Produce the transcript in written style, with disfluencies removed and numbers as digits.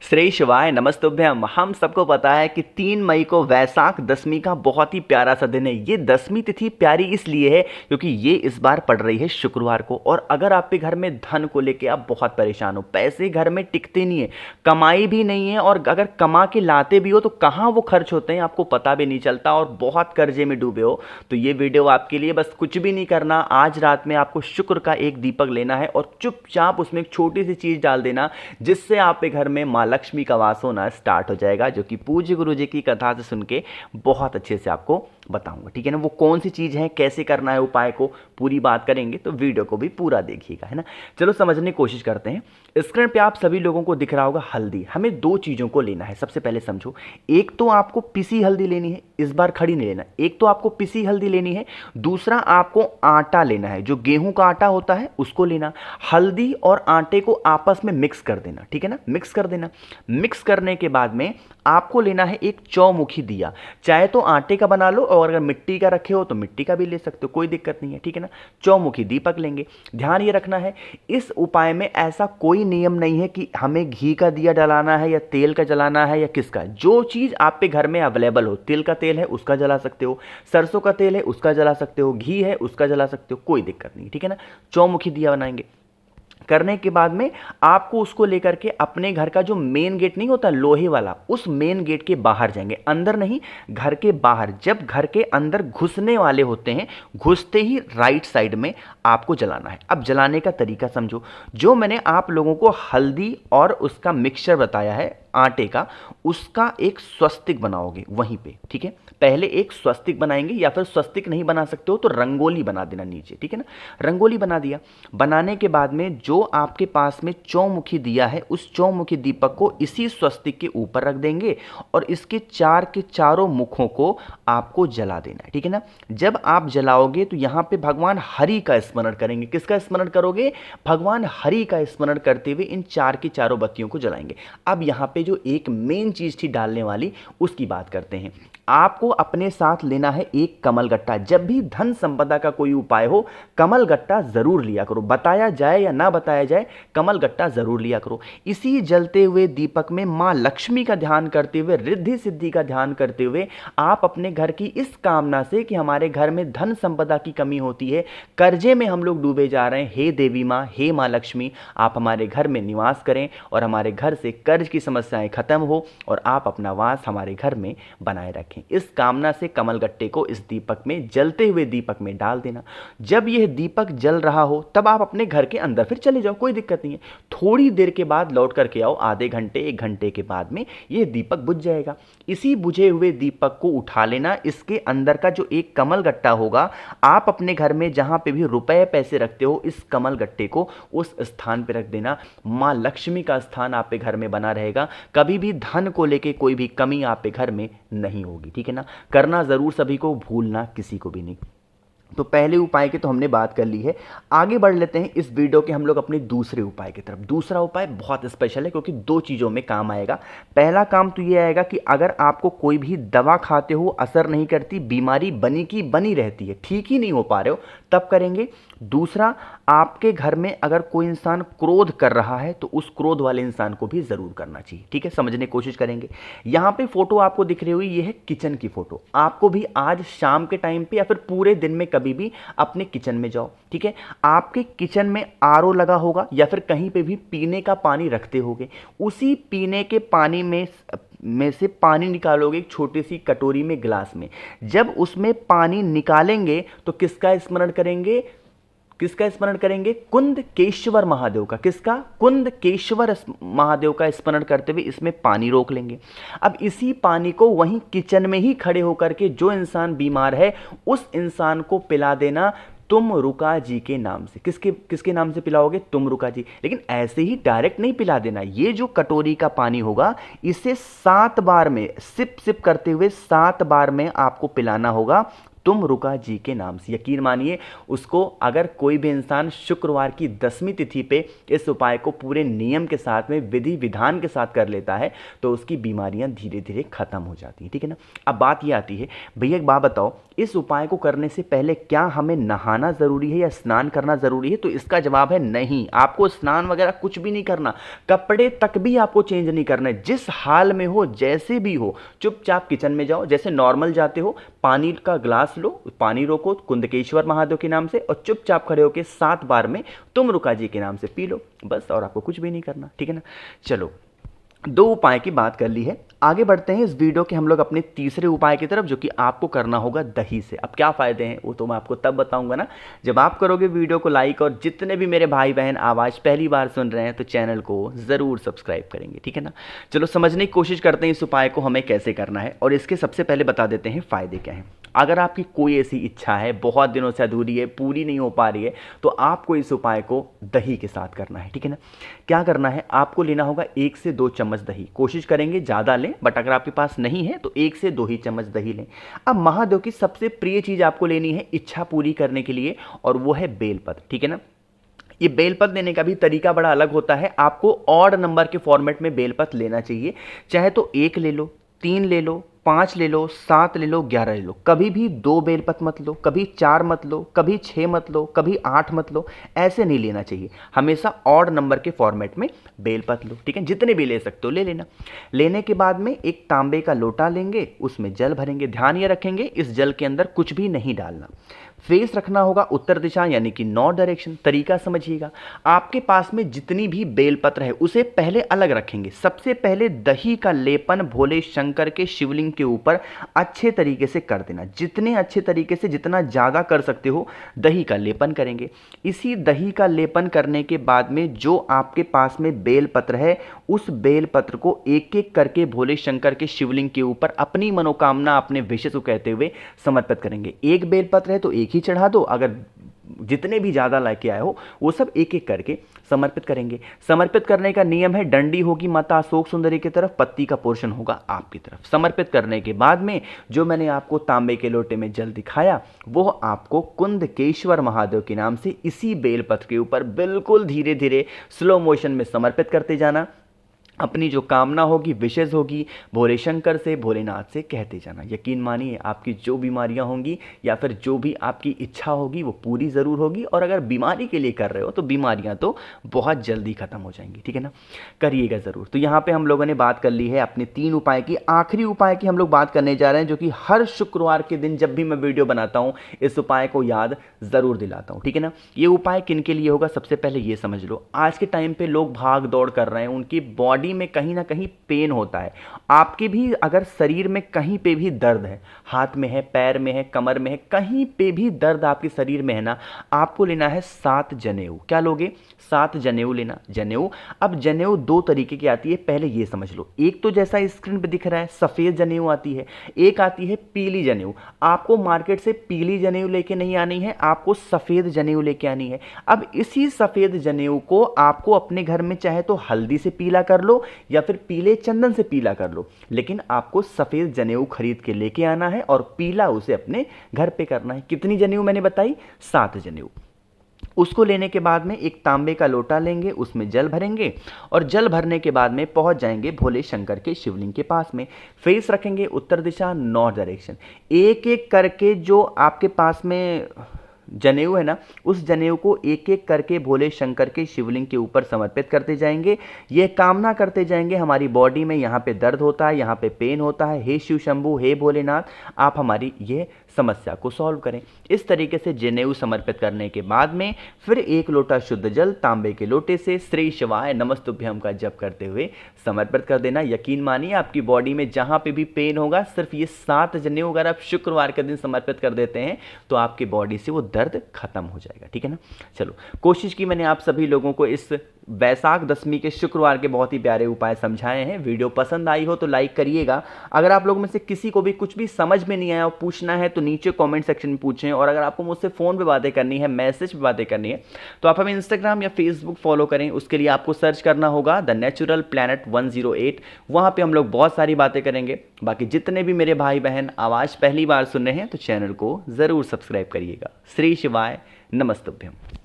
श्री शिवाय नमस्तुभ्यम। हम सबको पता है कि 3 मई को वैशाख दशमी का बहुत ही प्यारा सा दिन है। ये दशमी तिथि प्यारी इसलिए है क्योंकि ये इस बार पड़ रही है शुक्रवार को। और अगर आपके घर में धन को लेके आप बहुत परेशान हो, पैसे घर में टिकते नहीं है, कमाई भी नहीं है, और अगर कमा के लाते भी हो तो कहाँ वो खर्च होते हैं आपको पता भी नहीं चलता, और बहुत कर्जे में डूबे हो, तो ये वीडियो आपके लिए। बस कुछ भी नहीं करना, आज रात में आपको शुक्र का एक दीपक लेना है और चुपचाप उसमें एक छोटी सी चीज डाल देना, जिससे आपके घर में माँ लक्ष्मी का वास होना स्टार्ट हो जाएगा, जो कि पूज्य गुरु जी की कथा से सुन के बहुत अच्छे से आपको बताऊंगा। ठीक है ना। वो कौन सी चीज़ है, कैसे करना है, उपाय को पूरी बात करेंगे, तो वीडियो को भी पूरा देखिएगा, है ना। चलो समझने की कोशिश करते हैं। स्क्रीन पे आप सभी लोगों को दिख रहा होगा हल्दी। हमें 2 चीज़ों को लेना है। सबसे पहले समझो, एक तो आपको पिसी हल्दी लेनी है, इस बार खड़ी नहीं लेना। एक तो आपको पिसी हल्दी लेनी है, दूसरा आपको आटा लेना है, जो गेहूं का आटा होता है उसको लेना। हल्दी और आटे को आपस में मिक्स कर देना, ठीक है ना, मिक्स कर देना। मिक्स करने के बाद में आपको लेना है एक चौमुखी दिया, चाहे तो आटे का बना लो, और अगर मिट्टी का रखे हो तो मिट्टी का भी ले सकते हो, कोई दिक्कत नहीं है, ठीक है ना। चौमुखी दीपक लेंगे। ध्यान ये रखना है, इस उपाय में ऐसा कोई नियम नहीं है कि हमें घी का दिया जलाना है या तेल का जलाना है या किसका। जो चीज़ आप पे घर में अवेलेबल हो, तिल का तेल है उसका जला सकते हो, सरसों का तेल है उसका जला सकते हो, घी है उसका जला सकते हो, कोई दिक्कत नहीं, ठीक है ना। चौमुखी दिया बनाएंगे। करने के बाद में आपको उसको लेकर के अपने घर का जो मेन गेट नहीं होता लोहे वाला, उस मेन गेट के बाहर जाएंगे, अंदर नहीं, घर के बाहर। जब घर के अंदर घुसने वाले होते हैं, घुसते ही राइट साइड में आपको जलाना है। अब जलाने का तरीका समझो। जो मैंने आप लोगों को हल्दी और उसका मिक्सचर बताया है आटे का, उसका एक स्वस्तिक बनाओगे वहीं पे, ठीक है। पहले एक स्वस्तिक बनाएंगे, या फिर स्वस्तिक नहीं बना सकते हो तो रंगोली बना देना नीचे, ठीक है ना। रंगोली बना दिया। बनाने के बाद में जो आपके पास में चौमुखी दिया है, उस चौमुखी दीपक को इसी स्वस्तिक के ऊपर रख देंगे और इसके 4 के चारों मुखों को आपको जला देना है, ठीक है ना। जब आप जलाओगे तो यहां पे भगवान हरि का स्मरण करेंगे। किसका स्मरण करोगे? भगवान हरि का स्मरण करते हुए इन 4 की चारों बत्तियों को जलाएंगे। अब यहां पे जो एक मेन चीज थी डालने वाली, उसकी बात करते हैं। आपको अपने साथ लेना है एक कमल गट्टा। जब भी धन संपदा का कोई उपाय हो, कमल गट्टा जरूर लिया करो। बताया जाए या ना बताया जाए, कमल गट्टा जरूर लिया करो। इसी जलते हुए दीपक में मां लक्ष्मी का ध्यान करते हुए, रिद्धि सिद्धि का ध्यान करते हुए, आप अपने घर की इस कामना से कि हमारे घर में धन संपदा की कमी होती है, कर्जे में हम लोग डूबे जा रहे हैं, हे देवी मां, हे मां लक्ष्मी, आप हमारे घर में निवास करें और हमारे घर से कर्ज की समस्याएं खत्म हो और आप अपना वास हमारे घर में बनाए रखें। इस कामना से कमल गट्टे को इस दीपक में, जलते हुए दीपक में डाल देना। जब यह दीपक जल रहा हो तब आप अपने घर के अंदर फिर चले जाओ, कोई दिक्कत नहीं है। थोड़ी देर के बाद लौट करके आओ, आधे घंटे 1 घंटे के बाद में यह दीपक बुझ जाएगा। इसी बुझे हुए दीपक को उठा लेना। इसके अंदर का जो एक कमल गट्टा होगा, आप अपने घर में जहां पे भी रुपए पैसे रखते हो, इस कमल गट्टे को उस स्थान पे रख देना। मां लक्ष्मी का स्थान आपके घर में बना रहेगा। कभी भी धन को लेके कोई भी कमी आपके घर में नहीं होगी, ठीक है ना। करना जरूर सभी को, भूलना किसी को भी नहीं। तो पहले उपाय की तो हमने बात कर ली है। आगे बढ़ लेते हैं इस वीडियो के हम लोग अपने दूसरे उपाय की तरफ। दूसरा उपाय बहुत स्पेशल है क्योंकि 2 चीज़ों में काम आएगा। पहला काम तो ये आएगा कि अगर आपको कोई भी दवा खाते हो, असर नहीं करती, बीमारी बनी की बनी रहती है, ठीक ही नहीं हो पा रहे हो, तब करेंगे। दूसरा, आपके घर में अगर कोई इंसान क्रोध कर रहा है तो उस क्रोध वाले इंसान को भी जरूर करना चाहिए, ठीक है। समझने की कोशिश करेंगे। यहां पे फोटो आपको दिख रही हुई, ये है किचन की फोटो। आपको भी आज शाम के टाइम पे या फिर पूरे दिन में कभी भी अपने किचन में जाओ, ठीक है। आपके किचन में आरओ लगा होगा या फिर कहीं पे भी पीने का पानी रखते होगे। उसी पीने के पानी में से पानी निकालोगे एक छोटी सी कटोरी में, गिलास में। जब उसमें पानी निकालेंगे तो किसका स्मरण करेंगे? किसका स्मरण करेंगे? कुंदकेश्वर महादेव का। किसका? कुंदकेश्वर महादेव का स्मरण करते हुए इसमें पानी रोक लेंगे। अब इसी पानी को वहीं किचन में ही खड़े होकर के जो इंसान बीमार है उस इंसान को पिला देना, तुम रुका जी के नाम से। किसके किसके नाम से पिलाओगे? तुम रुका जी। लेकिन ऐसे ही डायरेक्ट नहीं पिला देना। ये जो कटोरी का पानी होगा, इसे 7 बार में सिप सिप करते हुए 7 बार में आपको पिलाना होगा, तुमरुका जी के नाम से। यकीन मानिए उसको अगर कोई भी इंसान शुक्रवार की 10वीं तिथि पे इस उपाय को पूरे नियम के साथ में विधि विधान के साथ कर लेता है तो उसकी बीमारियां धीरे धीरे खत्म हो जाती हैं, ठीक है ना। अब बात ये आती है, भैया एक बात बताओ, इस उपाय को करने से पहले क्या हमें नहाना ज़रूरी है या स्नान करना ज़रूरी है? तो इसका जवाब है नहीं, आपको स्नान वगैरह कुछ भी नहीं करना, कपड़े तक भी आपको चेंज नहीं करना है। जिस हाल में हो, जैसे भी हो, चुपचाप किचन में जाओ, जैसे नॉर्मल जाते हो, पानी का ग्लास लो, पानी रोको कुंदकेश्वर महादेव के नाम से और चुपचाप खड़े होकर 7 बार में तुमरुका जी के नाम से पी लो, बस, और आपको कुछ भी नहीं करना, ठीक है ना। चलो, 2 उपाय की बात कर ली है, आगे बढ़ते हैं इस वीडियो के हम लोग अपने तीसरे उपाय की तरफ, जो कि आपको करना होगा दही से। अब क्या फ़ायदे हैं वो तो मैं आपको तब बताऊंगा ना जब आप करोगे वीडियो को लाइक, और जितने भी मेरे भाई बहन आवाज़ पहली बार सुन रहे हैं तो चैनल को ज़रूर सब्सक्राइब करेंगे, ठीक है ना। चलो समझने की कोशिश करते हैं इस उपाय को हमें कैसे करना है, और इसके सबसे पहले बता देते हैं फ़ायदे क्या हैं। अगर आपकी कोई ऐसी इच्छा है, बहुत दिनों से अधूरी है, पूरी नहीं हो पा रही है, तो आपको इस उपाय को दही के साथ करना है, ठीक है ना। क्या करना है, आपको लेना होगा 1 से 2 चम्मच दही, कोशिश करेंगे ज़्यादा लें, बट अगर आपके पास नहीं है तो 1 से 2 ही चम्मच दही लें। अब महादेव की सबसे प्रिय चीज़ आपको लेनी है इच्छा पूरी करने के लिए, और वो है बेलपत्र, ठीक है ना। ये बेलपत्र देने का भी तरीका बड़ा अलग होता है, आपको ऑड नंबर के फॉर्मेट में बेलपत्र लेना चाहिए, चाहे तो 1 ले लो, 3 ले लो, 5 ले लो, 7 ले लो, 11 ले लो, कभी भी 2 बेलपत्र मत लो, कभी 4 मत लो, कभी 6 मत लो, कभी 8 मत लो, ऐसे नहीं लेना चाहिए, हमेशा ऑड नंबर के फॉर्मेट में बेलपत्र लो, ठीक है। जितने भी ले सकते हो ले लेना। लेने के बाद में एक तांबे का लोटा लेंगे, उसमें जल भरेंगे, ध्यान ये रखेंगे इस जल के अंदर कुछ भी नहीं डालना। फेस रखना होगा उत्तर दिशा यानी कि नॉर्थ डायरेक्शन। तरीका समझिएगा, आपके पास में जितनी भी बेलपत्र है उसे पहले अलग रखेंगे। सबसे पहले दही का लेपन भोले शंकर के शिवलिंग के ऊपर अच्छे तरीके से कर देना, जितने अच्छे तरीके से, जितना ज़्यादा कर सकते हो दही का लेपन करेंगे। इसी दही का लेपन करने के बाद में जो आपके पास में बेलपत्र है उस बेलपत्र को एक एक करके भोले शंकर के शिवलिंग के ऊपर अपनी मनोकामना, अपने विशेष को कहते हुए समर्पित करेंगे। एक बेलपत्र है तो एक ही चढ़ा दो, अगर जितने भी ज़्यादा लेके आए हो वो सब एक एक करके समर्पित करेंगे। समर्पित करने का नियम है, डंडी होगी माता अशोक सुंदरी की तरफ, पत्ती का पोर्शन होगा आपकी तरफ। समर्पित करने के बाद में जो मैंने आपको तांबे के लोटे में जल दिखाया वो आपको कुंदकेश्वर महादेव के नाम से इसी बेलपत्र के ऊपर बिल्कुल धीरे धीरे स्लो मोशन में समर्पित करते जाना। अपनी जो कामना होगी, विशेष होगी, भोले शंकर से, भोलेनाथ से कहते जाना। यकीन मानिए आपकी जो बीमारियां होंगी या फिर जो भी आपकी इच्छा होगी वो पूरी ज़रूर होगी, और अगर बीमारी के लिए कर रहे हो तो बीमारियां तो बहुत जल्दी ख़त्म हो जाएंगी, ठीक है ना। करिएगा ज़रूर। तो यहाँ पे हम लोगों ने बात कर ली है अपने 3 उपाय की। आखिरी उपाय की हम लोग बात करने जा रहे हैं, जो कि हर शुक्रवार के दिन जब भी मैं वीडियो बनाता हूँ इस उपाय को याद ज़रूर दिलाता हूँ, ठीक है ना। ये उपाय किन के लिए होगा, सबसे पहले ये समझ लो। आज के टाइम पर लोग भाग दौड़ कर रहे हैं, उनकी बॉडी में कहीं ना कहीं पेन होता है। आपके भी अगर शरीर में कहीं पे भी दर्द है, हाथ में है, पैर में है, कमर में है, कहीं पे भी दर्द आपके शरीर में है ना, आपको लेना है 7 जनेऊ। क्या लोगे, 7 जनेऊ लेना। जनेऊ, अब जनेऊ 2 तरीके की आती है, पहले ये समझ लो। एक तो जैसा स्क्रीन पे दिख रहा है सफ़ेद जनेऊ आती है, एक आती है पीली जनेऊ। आपको मार्केट से पीली जनेऊ लेके नहीं आनी है, आपको सफ़ेद जनेऊ लेके आनी है। अब इसी सफ़ेद जनेऊ को आपको अपने घर में चाहे तो हल्दी से पीला कर लो या फिर पीले चंदन से पीला कर लो, लेकिन आपको सफ़ेद जनेऊ खरीद के लेके आना है और पीला उसे अपने घर पे करना है। कितनी जनेऊ मैंने बताई, 7 जनेऊ। उसको लेने के बाद में एक तांबे का लोटा लेंगे, उसमें जल भरेंगे, और जल भरने के बाद में पहुंच जाएंगे भोले शंकर के शिवलिंग के पास में। फेस रखेंगे उत्तर दिशा नॉर्थ डायरेक्शन। एक एक करके जो आपके पास में जनेऊ है ना, उस जनेऊ को एक एक करके भोले शंकर के शिवलिंग के ऊपर समर्पित करते जाएंगे। ये कामना करते जाएंगे, हमारी बॉडी में यहाँ पे दर्द होता है, यहाँ पे पेन होता है, हे शिव शंभू, हे भोलेनाथ, आप हमारी ये समस्या को सॉल्व करें। इस तरीके से जनेऊ समर्पित करने के बाद में फिर 1 लोटा शुद्ध जल तांबे के लोटे से श्री शिवाय नमस्तुभ्यम का जप करते हुए समर्पित कर देना। यकीन मानिए आपकी बॉडी में जहाँ पे भी पेन होगा, सिर्फ ये 7 जनेऊ अगर आप शुक्रवार के दिन समर्पित कर देते हैं तो आपकी बॉडी से वो दर्द खत्म हो जाएगा, ठीक है ना। चलो, कोशिश की मैंने आप सभी लोगों को इस वैशाख दशमी के शुक्रवार के बहुत ही प्यारे उपाय समझाए हैं। वीडियो पसंद आई हो तो लाइक करिएगा। अगर आप लोगों में से किसी को भी कुछ भी समझ में नहीं आया और पूछना है तो नीचे कमेंट सेक्शन में पूछें। और अगर आपको मुझसे फ़ोन पे बातें करनी है, मैसेज पे बातें करनी है, तो आप हमें इंस्टाग्राम या फेसबुक फॉलो करें। उसके लिए आपको सर्च करना होगा द नेचुरल प्लैनेट 108। वहाँ पर हम लोग बहुत सारी बातें करेंगे। बाकी जितने भी मेरे भाई बहन आवाज़ पहली बार सुन रहे हैं तो चैनल को ज़रूर सब्सक्राइब करिएगा। श्री शिवाय, नमस्तुभ्यम।